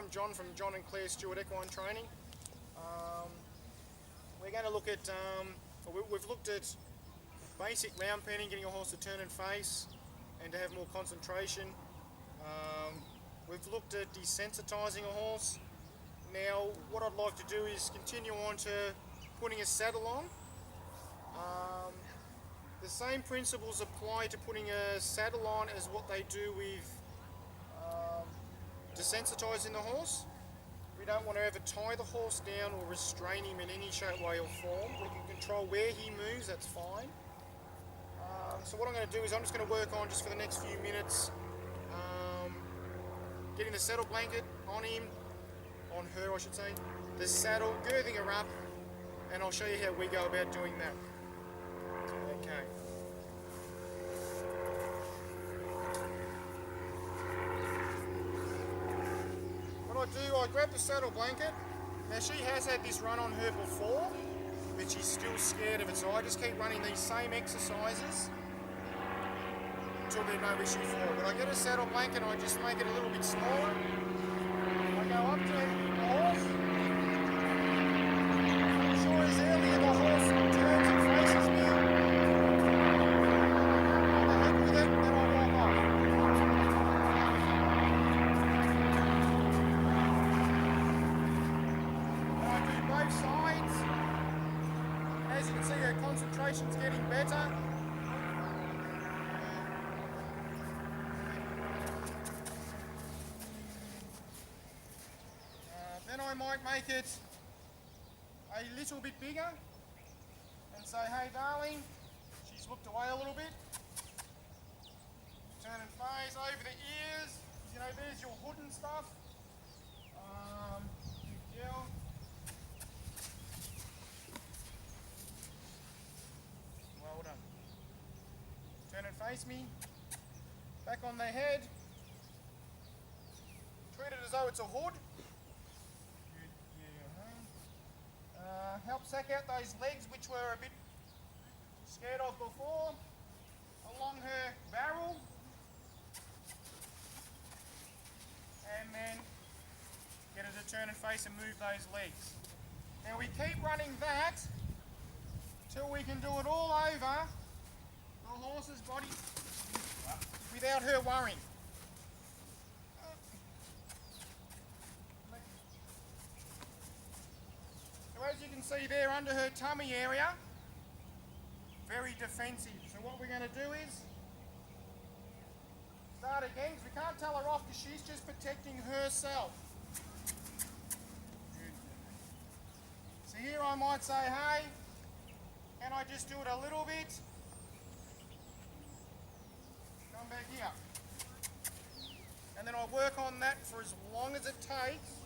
I'm John from John and Claire Stewart Equine Training. We're going to look at, we've looked at basic round penning, getting a horse to turn and face and to have more concentration. We've looked at desensitising a horse. Now what I'd like to do is continue on to putting a saddle on. The same principles apply to putting a saddle on as what they do with desensitising the horse. We don't want to ever tie the horse down or restrain him in any shape, way or form. We can control where he moves, that's fine. So what I'm going to do is I'm just going to work on, just for the next few minutes, getting the saddle blanket on him, on her I should say, the saddle, girthing her up, and I'll show you how we go about doing that. Okay. What I do, I grab the saddle blanket. Now she has had this run on her before, but she's still scared of it, so I just keep running these same exercises until there's no issue for her. But I get a saddle blanket and I just make it a little bit smaller. I go up to the horse. I'm sure as earlier the horse turns and faces me. I'm happy with it, then I walk off. And I do both sides. As you can see, her concentration's getting better. Then I might make it a little bit bigger and say, hey darling, she's looked away a little bit. Turn and face over the ears, you know, there's your hood and stuff. Good girl. Well done. Turn and face me. Back on the head. Treat it as though it's a hood. Help sack out those legs which were a bit scared of before, along her barrel, and then get her to turn and face and move those legs. Now we keep running that till we can do it all over the horse's body without her worrying. As you can see there under her tummy area, very defensive. So what we're going to do is start again, because we can't tell her off because she's just protecting herself. So here I might say, hey, can I just do it a little bit? Come back here. And then I'll work on that for as long as it takes.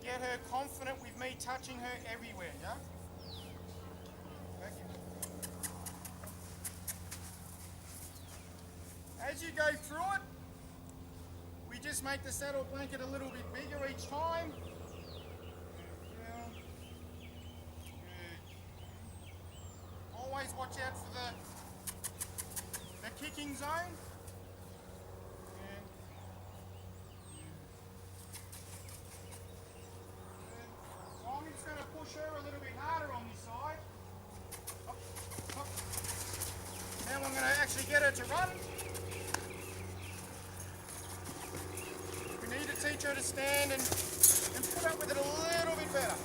Get her confident with me touching her everywhere, yeah? Okay. As you go through it, we just make the saddle blanket a little bit bigger each time. Good. Always watch out for the kicking zone. Push her a little bit harder on this side. Up, up. Now I'm going to actually get her to run. We need to teach her to stand and put up with it a little bit better.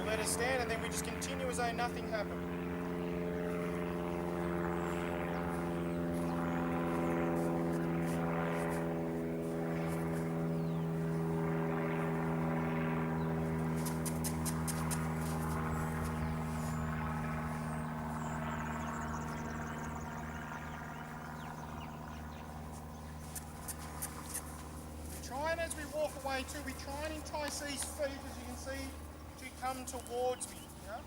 Let her stand and then we just continue as though nothing happened. Try and as we walk away too, we try and entice these feet, as you can see, to come towards me. Yeah?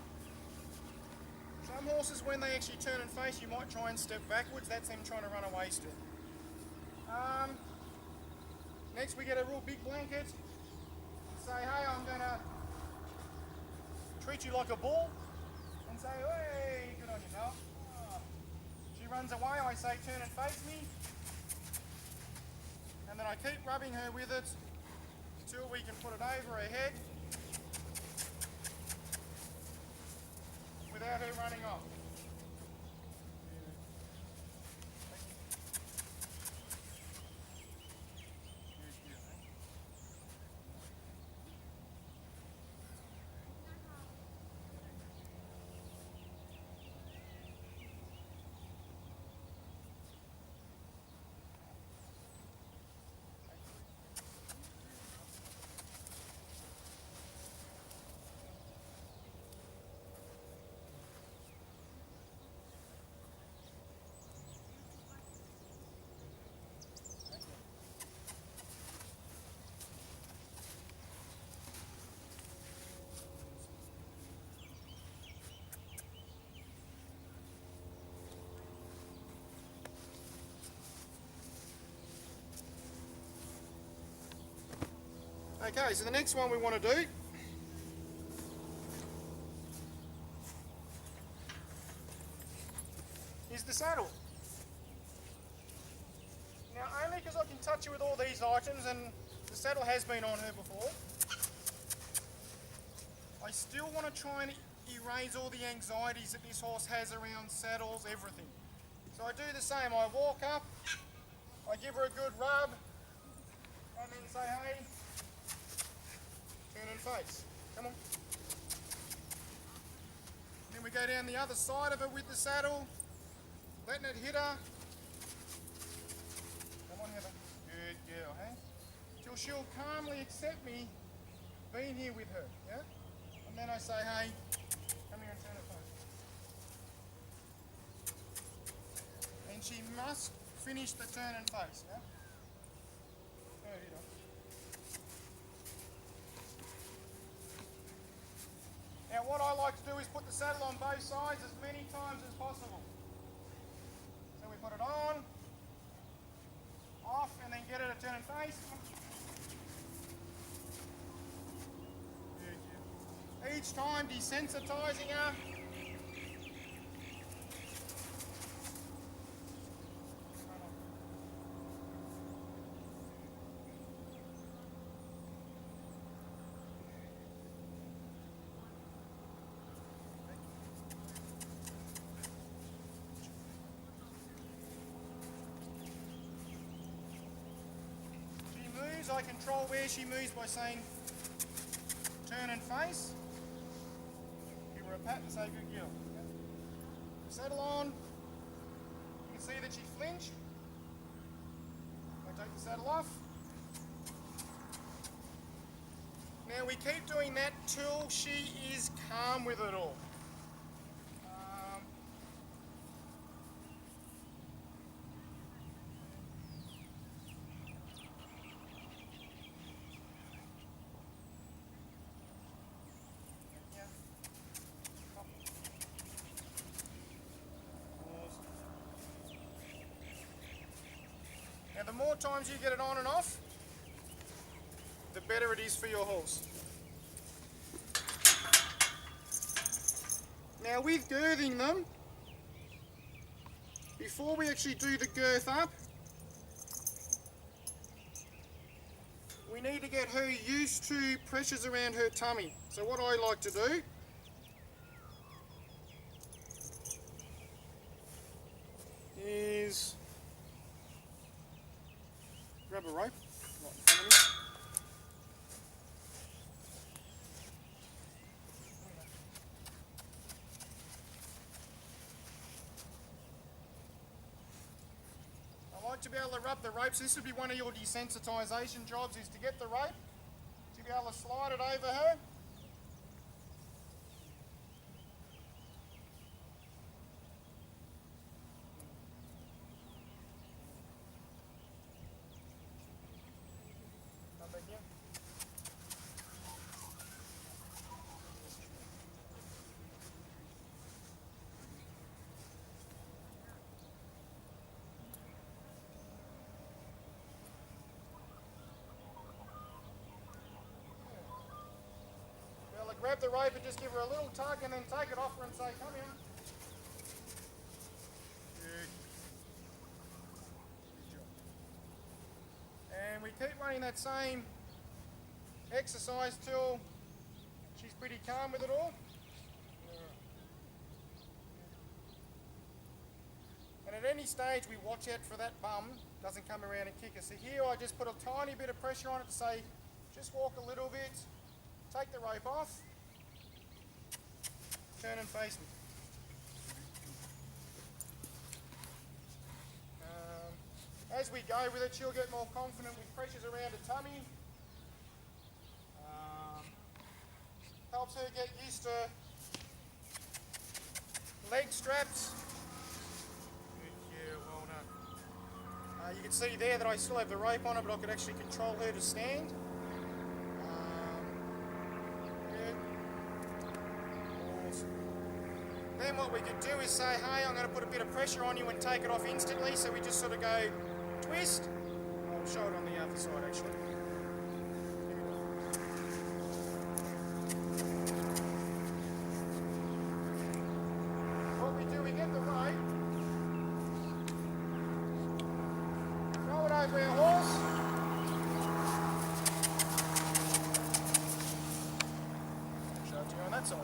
So Some horses, when they actually turn and face, you might try and step backwards. That's them trying to run away still. Next we get a real big blanket and say, hey, I'm going to treat you like a bull, and say, hey, good on you, pal. She runs away, I say, turn and face me, and then I keep rubbing her with it until we can put it over her head without her running off. Okay, so the next one we want to do is the saddle. Now, only because I can touch you with all these items, and the saddle has been on her before, I still want to try and erase all the anxieties that this horse has around saddles, everything. So I do the same. I walk up, I give her a good rub, and then say, hey, turn and face. Come on. Then we go down the other side of her with the saddle, letting it hit her. Come on, Heather. Good girl, hey? Till she'll calmly accept me being here with her, yeah? And then I say, hey, come here and turn it face. And she must finish the turn and face, yeah? There you go. Now what I like to do is put the saddle on both sides as many times as possible. So we put it on, off, and then get her to turn and face. Each time desensitizing her. I control where she moves by saying turn and face. Give her a pat and say good girl. Saddle on. You can see that she flinched. I take the saddle off. Now we keep doing that till she is calm with it all. Now the more times you get it on and off, the better it is for your horse. Now with girthing them, before we actually do the girth up, we need to get her used to pressures around her tummy. So what I like to do is grab a rope right in front of me. I like to be able to rub the ropes. This would be one of your desensitization jobs, is to get the rope, to be able to slide it over her. grab the rope and just give her a little tug and then take it off her and say, come here. Good. Good job. And we keep running that same exercise till she's pretty calm with it all. And at any stage we watch out for that bum doesn't come around and kick us. So here I just put a tiny bit of pressure on it to say, just walk a little bit, take the rope off, turn and face me. As we go with it, she'll get more confident with pressures around her tummy. Helps her get used to leg straps. Good, well done. You can see there that I still have the rope on her, but I could actually control her to stand. Good. Awesome. Then what we could do is say, hey, I'm going to put a bit of pressure on you and take it off instantly. So we just sort of go twist. I'll show it on the other side actually. What we do, we get the rope, throw it over our horse, show it to you on that side.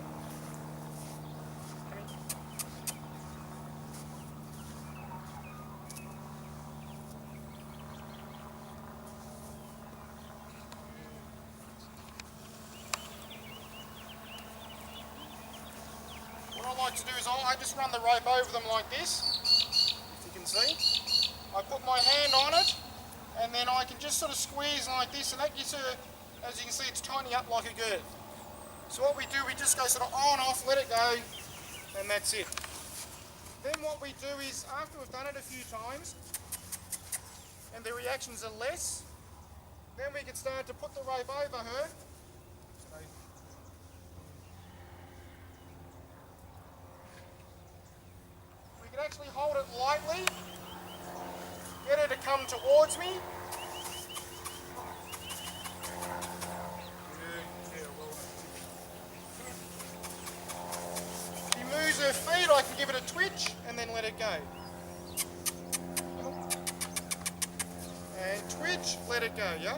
What I like to do is I just run the rope over them like this, if you can see. I put my hand on it and then I can just sort of squeeze like this, and that gives her, as you can see, it's tightening up like a girth. So what we do, we just go sort of on, off, let it go, and that's it. Then what we do is, after we've done it a few times and the reactions are less, then we can start to put the rope over her. We can actually hold it lightly, get her to come towards me. If she moves her feet, I can give it a twitch and then let it go. And twitch, let it go, yeah?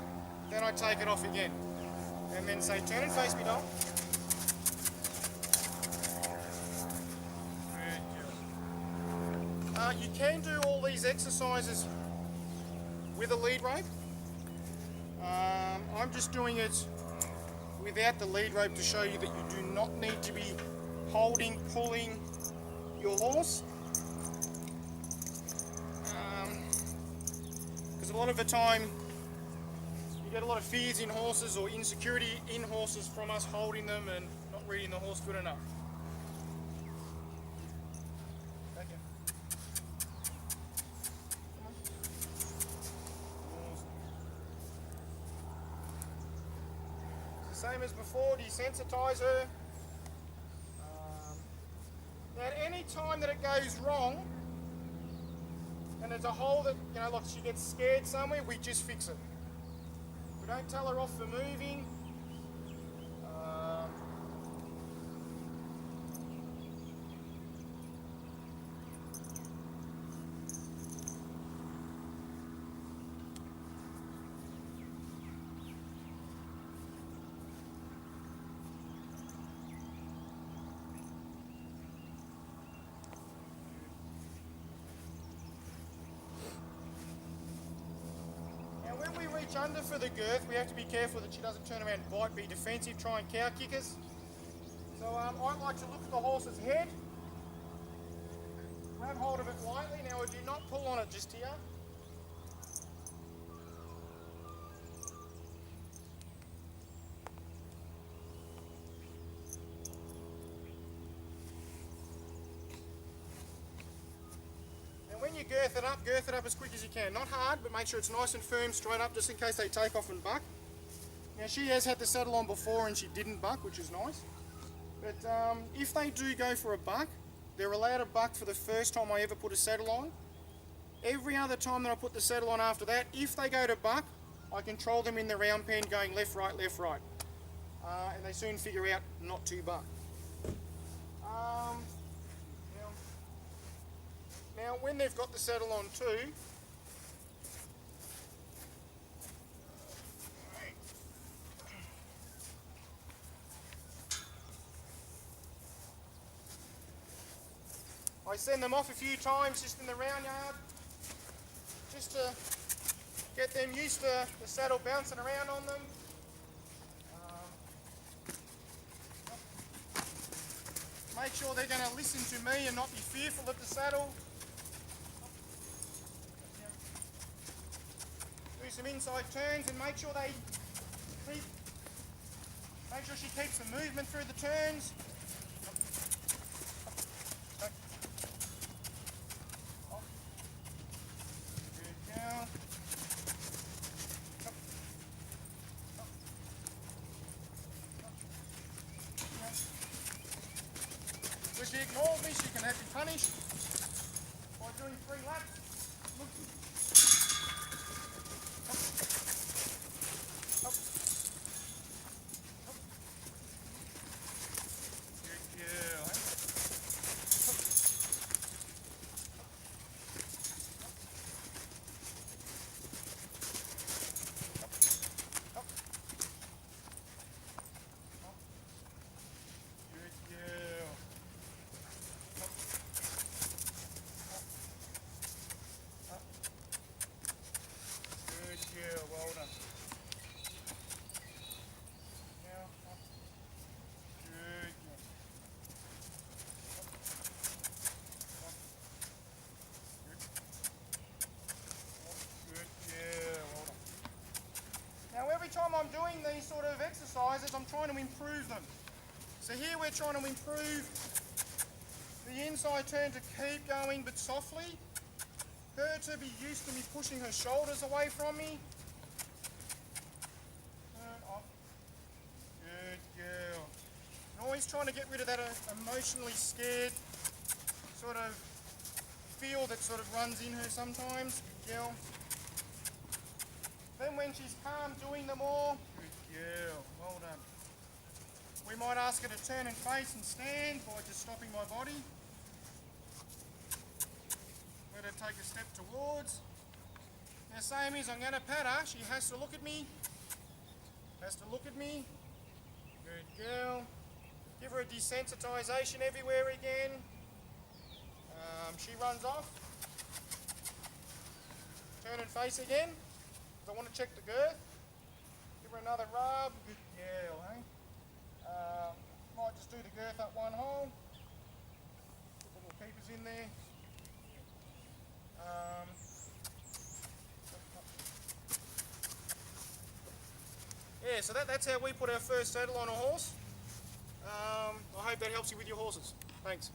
Then I take it off again. And then say, turn and face me, doll. You can do all these exercises with a lead rope. I'm just doing it without the lead rope to show you that you do not need to be holding, pulling your horse. Because a lot of the time you get a lot of fears in horses or insecurity in horses from us holding them and not reading the horse good enough. Same as before, desensitize her. Now at any time that it goes wrong, and there's a hole that, you know, like she gets scared somewhere, we just fix it. We don't tell her off for moving. When we reach under for the girth, we have to be careful that she doesn't turn around and bite, be defensive, try and cow kick us. So I like to look at the horse's head, grab hold of it lightly. Now I do not pull on it just here. When you girth it up as quick as you can. Not hard, but make sure it's nice and firm, straight up, just in case they take off and buck. Now she has had the saddle on before and she didn't buck, which is nice. But if they do go for a buck, they're allowed a buck for the first time I ever put a saddle on. Every other time that I put the saddle on after that, if they go to buck, I control them in the round pen going left, right, left, right. and they soon figure out not to buck. Now when they've got the saddle on too, I send them off a few times just in the round yard, just to get them used to the saddle bouncing around on them. Make sure they're going to listen to me and not be fearful of the saddle. Do some inside turns and make sure she keeps the movement through the turns. Good girl. If she ignores me, she can have me punished by doing 3 laps. Look. Up. Up. Up. Good girl, eh? Up. Up. Up. Up. Good girl. Good girl, well done. Now, up. Good girl. Up. Up. Good. Good girl, well done. Now every time I'm doing these sort of exercises, I'm trying to improve them. So here we're trying to improve the inside turn to keep going but softly. Her to be used to me pushing her shoulders away from me. Turn off. Good girl. And always trying to get rid of that emotionally scared sort of feel that sort of runs in her sometimes. Good girl. Then when she's calm doing them all, good girl, well done. We might ask her to turn and face and stand by just stopping my body. Let her take a step towards. Now same is, I'm going to pat her. She has to look at me. Has to look at me. Good girl. Give her a desensitisation everywhere again. She runs off. Turn and face again. I want to check the girth. Give her another rub. Good girl, eh? Might just do the girth up one hole. Put little keepers in there. Yeah, so that's how we put our first saddle on a horse. I hope that helps you with your horses. Thanks.